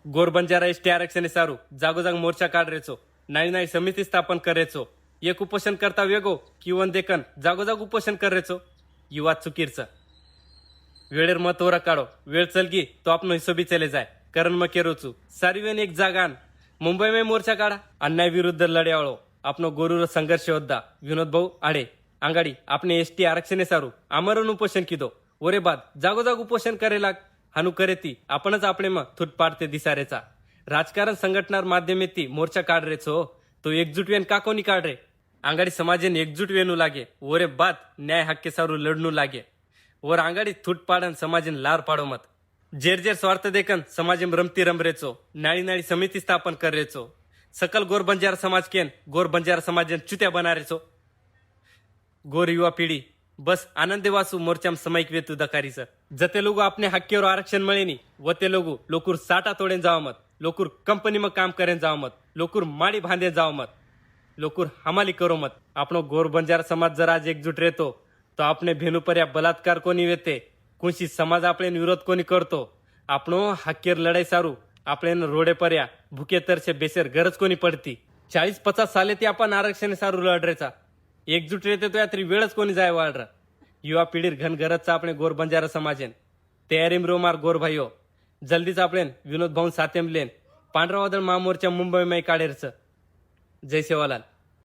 गोर बंजारा एसटी आरक्षण सारू जागोजाग मोर्चा काढरेचो नाही समिती स्थापन करायचो एक उपोषण करता वेगो किंवा देखन जागोजाग उपोषण करायचो युवा चुकीरचं वेळेर महत्वर काढो वेळ चलगी तो आपण हिशोबी चले जाय कारण मग केरोचू सारीवेन एक जागान मुंबई में मोर्चा काढा अन्याय विरुद्ध लढ्यावळो आपनो गोरूर संघर्ष होद्दा विनोद भाऊ आडे आंगाडी आपने एसटी आरक्षणे सारू आमरण उपोषण किदो ओरे बाद जागोजाग उपोषण करेला हानू करे ती आपणच आपले मग थूट पाडते दिसारेचा राजकारण संघटनार माध्यमेती मोर्चा काढ रे छो तो एकजूट वेन का कोणी काढ रे आंगाडी समाजेन एकजूट वेनू लागे ओरे बाद न्याय हक्के सारू लढनू लागे और आंगाडी थूट पाडन समाजेन लार पाडो मत जेर स्वार्थ देखन समाजेम रमती रमरेचो नाळी समिती स्थापन करेचो सकल गोर बंजारा समाज केन गोर बंजारा समाजेन चुत्या बनारेचो गोर युवा पीढ़ी बस आनंदे वासू मोर्चाम समायिक वेतू दकारीच जते लोग अपने हक्केवर आरक्षण मिळेनी व ते लोग लोकूर साटा तोडेन जाव मत लोकूर कंपनी में काम करेन जाव मत लोकूर माड़ी बांधे जाव मत लोकूर हमाली करो मत आपनो गोर बंजारा समाज जर आज एकजूट रहतो तो आपने भेनू पर्या बलात्कार कोणी वेते कोणशी समाज आपले विरोध कोणी करतो आपणो हक्केर लढाई सारू आपले रोडे पर्या भुके तरचे बेसेर गरज कोणी पडती 40-50 साले ती आपण आरक्षण सारू लढरेचा एकजूट रहते तो यात्री वेळच कोणी जाय वाळरा युवा पिढीर घन गरजचा આપણે गोर बंजारा समाजेन तयारीम रोमार गोर भाईओ जल्दीच આપણે विनोद भाऊ सातेम लेन पांढरा वादळ महामोर्चा मुंबई मै काढेरच जय सेवालाल